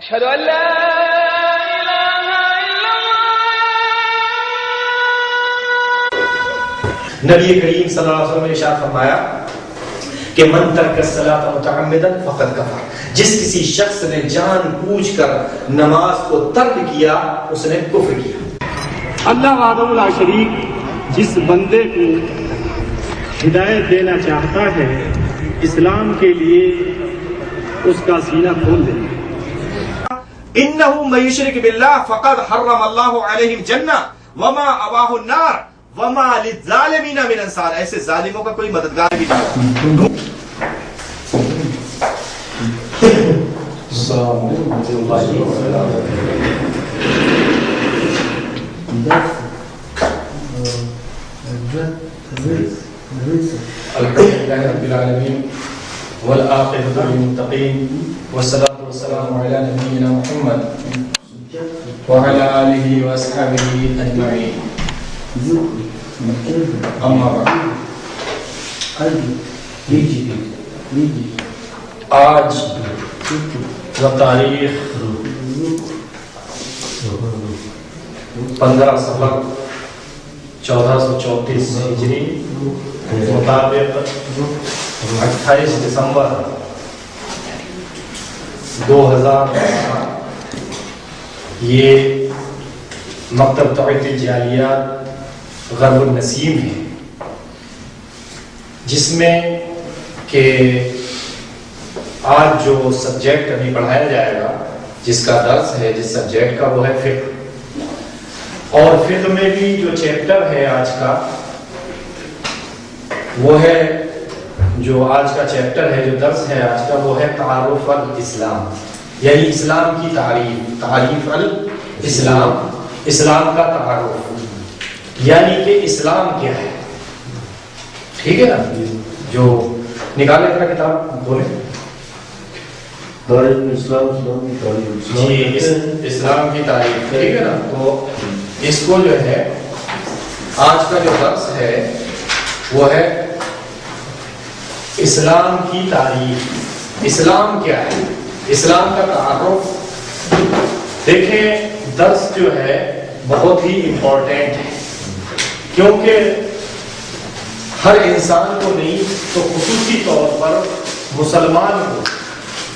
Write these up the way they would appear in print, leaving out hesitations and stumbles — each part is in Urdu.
اشہد ان لا الہ الا اللہ۔ نبی کریم صلی اللہ علیہ وسلم نے ارشاد فرمایا کہ من ترک الصلاۃ متعمدا فقد کفر، جس کسی شخص نے جان بوجھ کر نماز کو ترک کیا اس نے کفر کیا۔ اللہ وحدہ لا شریک جس بندے کو ہدایت دینا چاہتا ہے اسلام کے لیے اس کا سینہ کھول دینا۔ انه من يشرك بالله فقد حرم الله عليه الجنہ وما اباہ النار وما للظالمین من انصار، ایسے ظالموں کا کوئی مددگار بھی نہیں۔ السلام علیکم ورحمۃ اللہ الحمد للہ رب العالمین والعاقبۃ للمتقین والصلاة والسلام علی نبینا محمد وعلی آلہ واصحابہ اجمعین، اما بعد۔ آج و تاریخ 15 صفر 1434 ہجری مطابق 28 دسمبر 2018 یہ مکتب توحید الجالیات غرب النسیم ہے، جس میں کہ آج جو سبجیکٹ ابھی پڑھایا جائے گا، جس کا درس ہے جس سبجیکٹ کا، وہ ہے فقہ۔ اور فقہ میں بھی جو چیپٹر ہے آج کا وہ ہے، جو آج کا چیپٹر ہے، جو درس ہے آج کا، وہ ہے تعارف الاسلام، یعنی اسلام کی تعریف، تعریف الاسلام، اسلام کا تعارف، یعنی کہ اسلام کیا ہے۔ ٹھیک ہے نا؟ جو نکالے اپنا کتاب بولے جی، اسلام کی تعریف، ٹھیک ہے نا؟ تو اس کو جو ہے آج کا جو درس ہے وہ ہے اسلام کی تعریف، اسلام کیا ہے، اسلام کا تعارف۔ دیکھیں درس جو ہے بہت ہی امپورٹنٹ ہے، کیونکہ ہر انسان کو نہیں تو خصوصی طور پر مسلمان کو،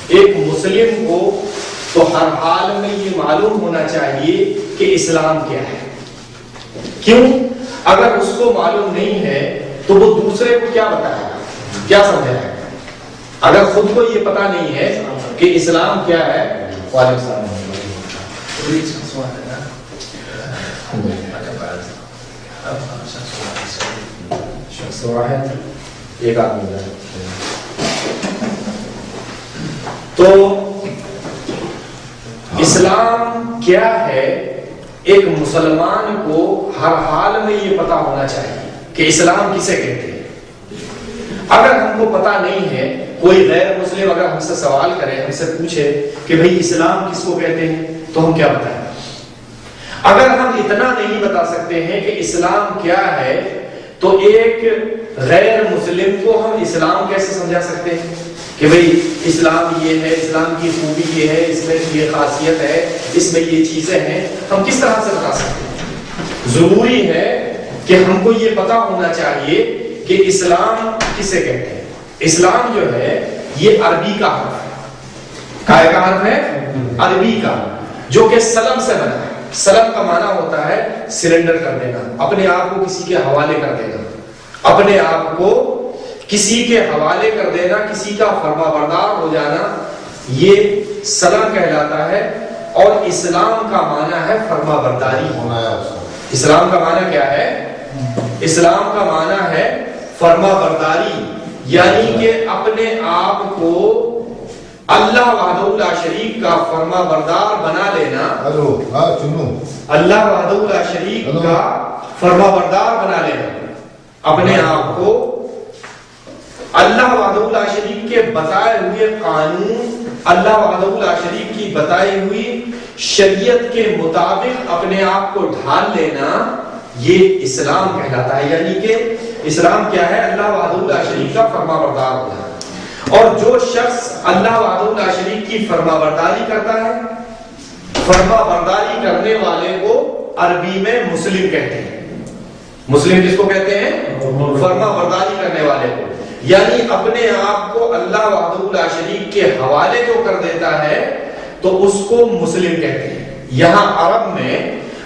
ایک مسلم کو تو ہر حال میں یہ معلوم ہونا چاہیے کہ اسلام کیا ہے۔ کیوں؟ اگر اس کو معلوم نہیں ہے تو وہ دوسرے کو کیا بتائے گا، کیا سمجھائے گا؟ اگر خود کو یہ پتا نہیں ہے کہ اسلام کیا ہے۔ وعلیکم السلام۔ شخص واحد، ایک آدمی۔ تو اسلام کیا ہے، ایک مسلمان کو ہر حال میں یہ پتا ہونا چاہیے کہ اسلام کسے کہتے ہیں۔ اگر ہم کو پتا نہیں ہے، کوئی غیر مسلم اگر ہم سے سوال کرے، ہم سے پوچھے کہ بھئی اسلام کس کو کہتے ہیں، تو ہم کیا بتائیں؟ اگر ہم اتنا نہیں بتا سکتے ہیں کہ اسلام کیا ہے، تو ایک غیر مسلم کو ہم اسلام کیسے سمجھا سکتے ہیں کہ بھئی اسلام یہ ہے، اسلام کی خوبی یہ ہے، اس میں یہ خاصیت ہے، اس میں یہ چیزیں ہیں، ہم کس طرح سے بتا سکتے ہیں؟ ضروری ہے کہ ہم کو یہ پتا ہونا چاہیے کہ اسلام کسے کہتے ہیں۔ اسلام جو ہے یہ عربی کا حرف ہے۔ کائے کا حرف ہے؟ عربی کا، جو کہ سلم سے بنا ہے۔ سلم کا معنی ہوتا ہے سرنڈر کر دینا، اپنے آپ کو کسی کے حوالے کر دینا، اپنے آپ کو کسی کے حوالے کر دینا، کسی کا فرما بردار ہو جانا، یہ سلم کہلاتا ہے۔ اور اسلام کا معنی ہے فرما برداری ہونا۔ اسلام کا معنی کیا ہے؟ اسلام کا معنی ہے فرما برداری، یعنی کہ اپنے آپ کو اللہ وحدہ لا شریک کا فرما بردار بنا لینا۔ اللہ وحدہ لا شریک کا فرما بردار بنا لینا، اپنے آپ کو اللہ وحدہ لا شریک کے بتائے ہوئے قانون، اللہ وحدہ لا شریک کی بتائی ہوئی شریعت کے مطابق اپنے آپ کو ڈھال لینا، یہ اسلام کہلاتا ہے۔ یعنی کہ اسلام کیا ہے؟ اللہ وحدہ لا شریک کا فرما بردار ہونا۔ اور جو شخص اللہ وحدہ لا شریک کی فرما برداری کرتا ہے فرما برداری کرنے والے کو عربی میں مسلم کہتے ہیں. مسلم کس کو کہتے ہیں؟ فرما برداری کرنے والے کو. یعنی اپنے آپ کو اللہ وحدہ لا شریک کے حوالے جو کر دیتا ہے تو اس کو مسلم کہتے ہیں. یہاں عرب میں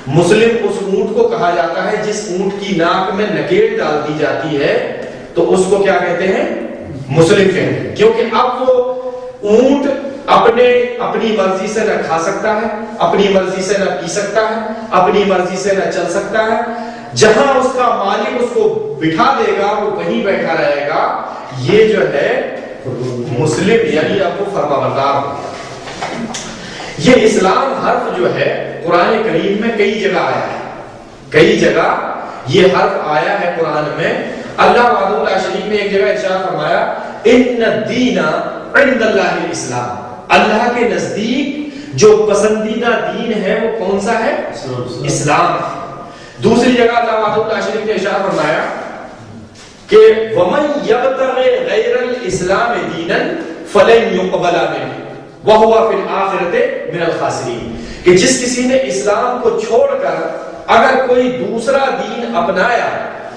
مسلم اس اونٹ کو کہا جاتا ہے جس اونٹ کی ناک میں نکیل ڈال دی جاتی ہے تو اس کو کیا کہتے ہیں؟ مسلم کہتے ہیں. کیونکہ اب وہ اونٹ اپنی مرضی سے نہ کھا سکتا ہے, اپنی مرضی سے نہ پی سکتا ہے, اپنی مرضی سے نہ چل سکتا ہے. جہاں اس کا مالک اس کو بٹھا دے گا وہ وہیں بیٹھا رہے گا. یہ جو ہے مسلم یعنی اب وہ فرما بردار ہو گیا. یہ اسلام حرف جو ہے قرآن کریم میں کئی جگہ آیا ہے, کئی جگہ یہ حرف آیا ہے قرآن میں. اللہ وحدہ لا شریک نے ایک جگہ ارشاد فرمایا ان الدین عند اللہ الاسلام. اللہ کے نزدیک جو پسندیدہ دین ہے وہ کون سا ہے؟ اسلام. دوسری جگہ اللہ وحدہ لا شریک نے ارشاد فرمایا کہ ومن یبتغی غیر الاسلام دینا فلن یقبل منہ وہو فی الآخرۃ من الخاسرین. کہ جس کسی نے اسلام کو چھوڑ کر اگر کوئی دوسرا دین اپنایا,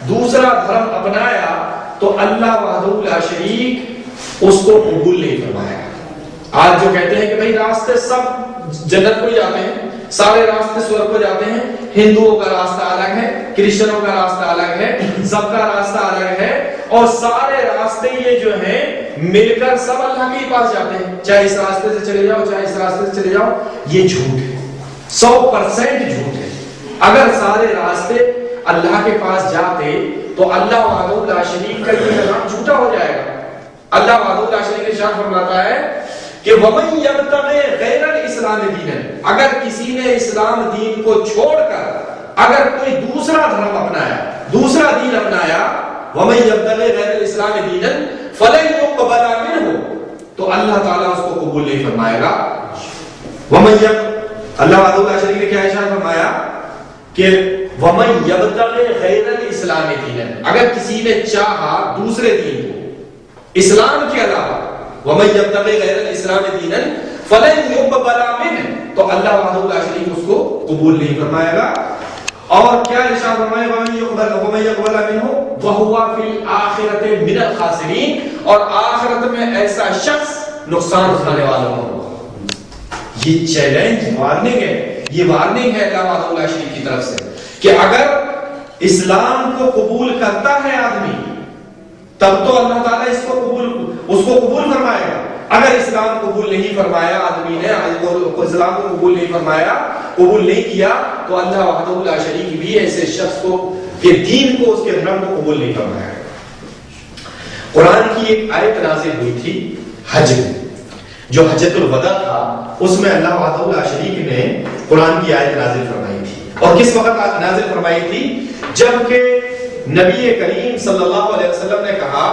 دوسرا دھرم اپنایا تو اللہ وحدہ لا شریک اس کو قبول نہیں فرمائے گا. آج جو کہتے ہیں کہ بھئی راستے سب جنت کو جاتے ہیں, سارے راستے سورگ کو جاتے ہیں, ہندوؤں کا راستہ الگ ہے, کرسچنوں کا راستہ الگ ہے, سب کا راستہ الگ ہے, اور سارے راستے یہ جو ہیں مل کر سب اللہ کے پاس جاتے ہیں. چاہے اس راستے سے چلے جاؤ, چاہے اس راستے سے چلے جاؤ, یہ جھوٹ ہے, 100% جھوٹ ہے. اگر سارے راستے اللہ کے پاس جاتے تو اللہ وحدہ لا شریک کا یہ کلام جھوٹا ہو جائے گا. اللہ وحدہ لا شریک ارشاد فرماتا ہے کہ ومن یبتغی غیر الاسلام دینا, اگر کسی نے اسلام دین کو چھوڑ کر اگر کوئی دوسرا دھرم اپنایا, دوسرا دین اپنایا, ومن یبتغی غیر الاسلام دینا فلن یقبل منہ, تو اللہ تعالیٰ اس کو قبول نہیں فرمائے گا. اللہ وحدہ لا شریک نے کیا ارشاد فرمایا کہ ومن یبتغی غیر الاسلام دینا, اگر کسی نے چاہا دوسرے دین کو اسلام کے علاوہ, ومن یبتغی غیر الاسلام دینا فلن یقبل منہ, تو اللہ وحدہ لا شریک اس کو قبول نہیں فرمائے گا. اور کیا ارشاد فرمایا ومن یقبل منہ وہو فی الآخرۃ من الخاسرین, اور آخرت میں ایسا شخص نقصان اٹھانے والا ہوگا. یہ چیلنج وارننگ ہے, یہ وارننگ ہے اللہ وحدہ لا شریک کی طرف سے کہ اگر اسلام کو قبول کرتا ہے آدمی تب تو اللہ تعالیٰ اس کو قبول فرمائے گا. اگر اسلام قبول نہیں فرمایا آدمی نے, اسلام کو قبول نہیں فرمایا, قبول نہیں کیا, تو اللہ وحدہ لا شریک بھی ایسے شخص کو کہ دین کو, اس کے دھرم کو قبول نہیں فرمایا. قرآن کی ایک آیت نازل ہوئی تھی حج میں, جو حجۃ الوداع تھا, اس میں اللہ وحدہ لا شریک نے قرآن کی آیت نازل فرمائی تھی. اور کس وقت نازل فرمائی تھی؟ جبکہ نبی کریم صلی اللہ علیہ وسلم نے کہا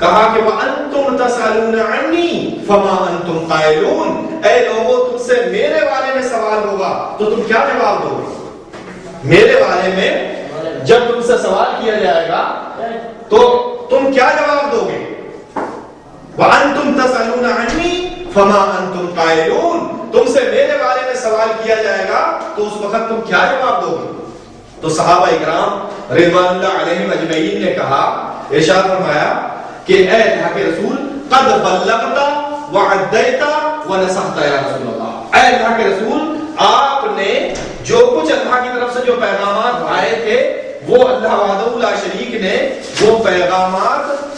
کہ وَأَنْتُمْ تَسْأَلُونَ عَنِّي فَمَا أَنْتُمْ قَائِلُونَ, اے لوگوں تم سے میرے بارے میں سوال ہوگا تو تم کیا جواب دو گے؟ میرے بارے میں جب تم سے سوال کیا جائے گا تو تم کیا جواب دو گے؟ وَأَنْتُمْ تَسْأَلُونَ عَنِّي فَمَا أَنْتُمْ قَائِلُونَ, تم سے میرے بارے میں سوال کیا جائے گا تو اس وقت تم کیا جواب دو گے؟ تو صحابہ اکرام رضوان اللہ علیہم اجمعین نے کہا, ارشاد فرمایا کہ اے اللہ کے رسول قد بلغت وعدیت ونصحت یا رسول اللہ, اے اللہ کے رسول آپ نے جو کچھ اللہ کی طرف سے جو پیغامات آئے تھے وہ اللہ وحدہ لا شریک نے وہ پیغامات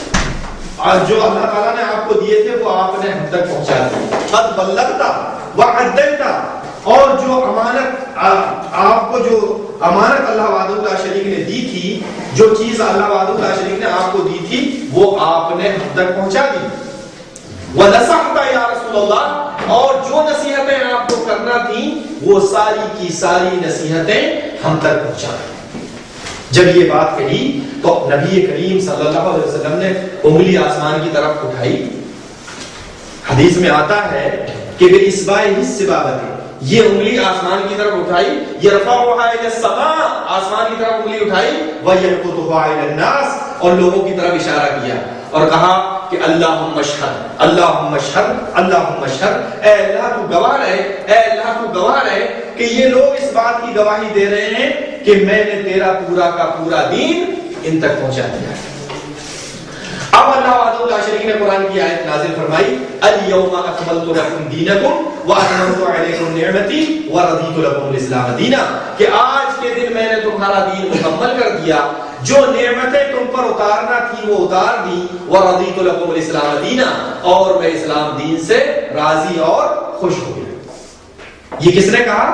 جو اللہ تعالیٰ نے آپ کو دیے تھے وہ آپ نے ہم تک پہنچا دیے. قد بلغت وعدیت, اور جو امانت آپ کو جو امانت اللہ وحدہ لا شریک نے دی تھی, جو چیز اللہ وحدہ لا شریک نے آپ کو دی تھی وہ آپ نے ہم تک پہنچا دی. وَنَصَحْتَ يَا رَسُولَ اللَّهِ, اور جو نصیحتیں آپ کو کرنا تھیں وہ ساری کی ساری نصیحتیں ہم تک پہنچا دی. جب یہ بات کہی تو نبی کریم صلی اللہ علیہ وسلم نے انگلی آسمان کی طرف اٹھائی. حدیث میں آتا ہے کہ بے اسبائہ السبابۃ, یہ انگلی آسمان کی طرف اٹھائی, یرفعها الی السماء, آسمان کی طرف انگلی اٹھائی, ویبسطها الی الناس, اور لوگوں کی طرف اشارہ کیا اور کہا کہ اللہم اشہد اللہم اشہد اللہم اشہد، اے اللہ تو گواہ رہے، اے اللہ تو گواہ رہے کہ یہ لوگ اس بات کی گواہی دے رہے ہیں کہ میں نے تیرا پورا کا پورا دین ان تک پہنچا دیا ہے۔ اب اللہ وحدہ لا شریک نے قرآن کی آیت نازل فرمائی، الیوم اکملت لکم دینکم واتممت علیکم نعمتی ورضیت لکم الاسلام دینا، کہ آج کے دن میں نے تمہارا دین مکمل کر دیا، جو نعمتیں تم پر اتارنا تھی وہ اتار دی، ورضیت لکم الاسلام دینا، اور میں اسلام دین سے راضی اور خوش ہو گیا۔ یہ کس نے کہا؟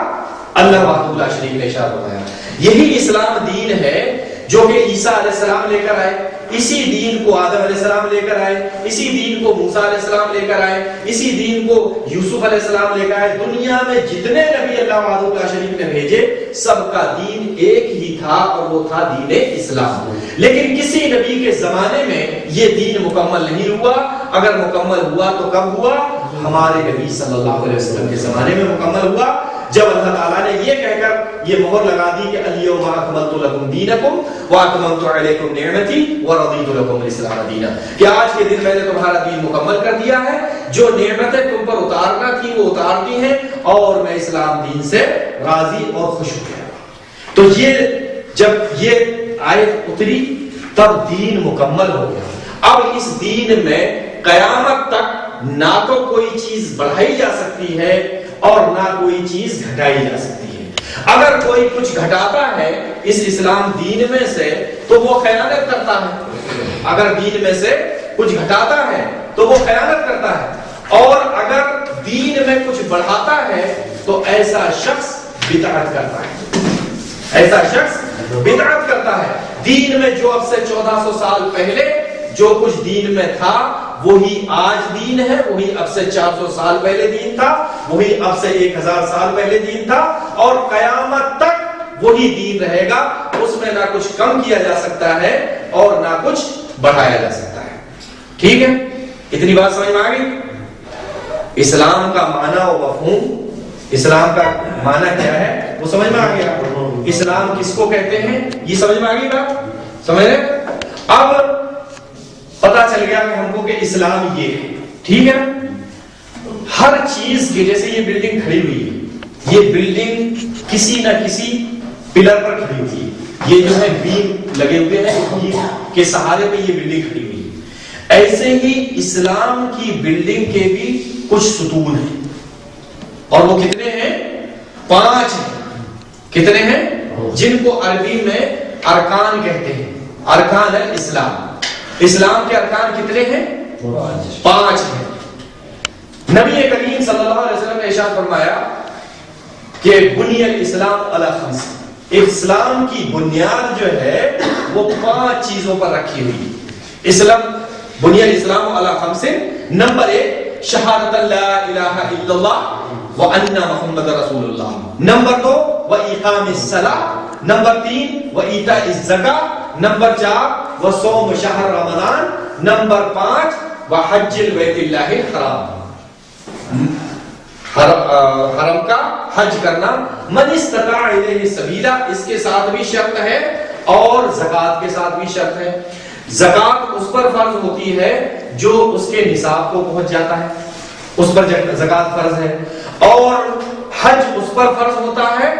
اللہ وحدہ لا شریک نے ارشاد فرمایا۔ یہی اسلام دین ہے جو کہ عیسیٰ علیہ السلام لے کر آئے، اسی دین کو آدم علیہ السلام لے کر آئے، اسی دین کو موسیٰ علیہ السلام لے کر آئے، اسی دین کو یوسف علیہ السلام لے کر آئے۔ دنیا میں جتنے نبی اللہ وحدہ لا شریک نے بھیجے سب کا دین ایک ہی تھا، اور وہ تھا دین اسلام۔ لیکن کسی نبی کے زمانے میں یہ دین مکمل نہیں ہوا۔ اگر مکمل ہوا تو کب ہوا؟ ہمارے نبی صلی اللہ علیہ وسلم کے زمانے میں مکمل ہوا، جب اللہ تعالیٰ نے یہ کہہ کر یہ مہر لگا دی کہ الیوم اکملت لکم دینکم واتممت علیکم نعمتی ورضیت لکم الاسلام دینا، کہ آج کے دن میں نے تمہارا دین مکمل کر دیا ہے، جو نعمتیں تم پر اتارنا تھی وہ اتار دی ہیں، اور میں اسلام دین سے راضی اور خوش ہو گیا۔ تو یہ جب یہ آیت اتری تب دین مکمل ہو گیا۔ اب اس دین میں قیامت تک نہ تو کوئی چیز بڑھائی جا سکتی ہے اور نہ کوئی چیز گھٹائی جا سکتی ہے۔ اگر کوئی کچھ گھٹاتا ہے اس اسلام دین میں سے تو وہ خیانت کرتا ہے، اگر دین میں سے کچھ گھٹاتا ہے تو وہ خیانت کرتا ہے، اور اگر دین میں کچھ بڑھاتا ہے تو ایسا شخص بدعت کرتا ہے، ایسا شخص بدعت کرتا ہے۔ دین میں جو اب سے 1400 سال پہلے جو کچھ دین میں تھا وہی آج دین ہے، وہی اب سے 400 سال پہلے دین تھا، وہی اب سے 1000 سال پہلے دین تھا، اور قیامت تک وہی دین رہے گا۔ اس میں نہ کچھ کم کیا جا سکتا ہے اور نہ کچھ بڑھایا جا سکتا ہے۔ ٹھیک ہے، اتنی بات سمجھ میں آ گئی؟ اسلام کا معنی و مفہوم، اسلام کا معنی کیا ہے وہ سمجھ میں آ گیا۔ اسلام کس کو کہتے ہیں یہ سمجھ میں آ گئی بات؟ سمجھ رہے؟ اب پتا چل گیا کہ ہم کو کہ اسلام یہ ہے۔ ٹھیک ہے، ہر چیز کی، جیسے یہ بلڈنگ کھڑی ہوئی ہے، یہ بلڈنگ کسی نہ کسی پلر پر کھڑی ہوئی ہے، یہ جو ہے بیم لگے ہوئے ہیں، بیم کے سہارے پہ یہ بلڈنگ کھڑی ہوئی ہے۔ ایسے ہی اسلام کی بلڈنگ کے بھی کچھ ستون ہیں، اور وہ کتنے ہیں؟ 5 ہیں۔ کتنے ہیں؟ جن کو عربی میں ارکان کہتے ہیں، ارکان الاسلام۔ اسلام کے ارکان کتنے ہیں؟ 5 ہیں۔ نبی کریم صلی اللہ علیہ وسلم نے ارشاد فرمایا کہ بنی الاسلام علی 5، اسلام کی بنیاد جو ہے وہ 5 چیزوں پر رکھی ہوئی ہے۔ اسلام بنی الاسلام علی 5، نمبر 1 شہادت لا الہ الا اللہ وان محمد رسول اللہ، نمبر 2 وإقام الصلاۃ، نمبر 3 وإیتاء الزکاۃ، نمبر 4 وصوم شہر رمضان، نمبر 5 وحج البیت اللہ الحرام، حرم کا حج کرنا، من استطاع الیہ سبیلا، اس کے ساتھ بھی شرط ہے اور زکوٰۃ کے ساتھ بھی شرط ہے۔ زکوٰۃ اس پر فرض ہوتی ہے جو اس کے نصاب کو پہنچ جاتا ہے، اس پر زکوٰۃ فرض ہے، اور حج اس پر فرض ہوتا ہے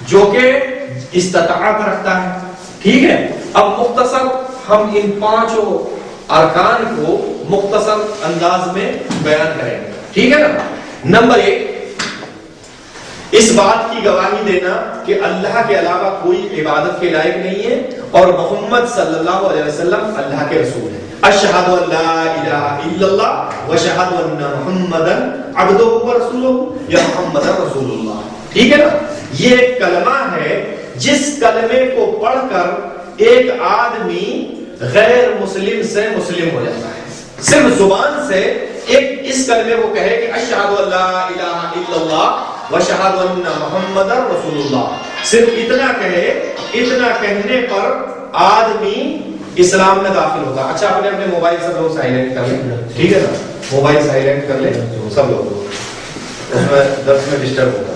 جو کہ استطاعت رکھتا ہے۔ ٹھیک ہے، اب مختصر ہم ان 5 ارکان کو مختصر انداز میں بیان کریں گے۔ ٹھیک ہے نا؟ نمبر 1 اس بات کی گواہی دینا کہ اللہ کے علاوہ کوئی عبادت کے لائق نہیں ہے اور محمد صلی اللہ علیہ وسلم اللہ کے رسول ہیں۔ اشہد ان لا الہ الا اللہ واشہد ان محمدا عبدہ ورسولہ یا محمد رسول اللہ۔ ٹھیک ہے نا؟ یہ ایک کلمہ ہے جس کلمے کو پڑھ کر ایک آدمی غیر مسلم سے مسلم ہو جاتا ہے۔ صرف زبان سے ایک اس کلمے کو کہے کہ اشہد ان لا الہ الا اللہ واشہد ان محمد رسول اللہ، صرف اتنا کہے، اتنا کہنے پر آدمی اسلام میں داخل ہوگا۔ اچھا اپنے اپنے موبائل سب لوگ سائلنٹ کر لیں، ٹھیک ہے نا؟ موبائل سائلنٹ کر لیں سب لوگ، اس میں درس میں ڈسٹرب ہوگا۔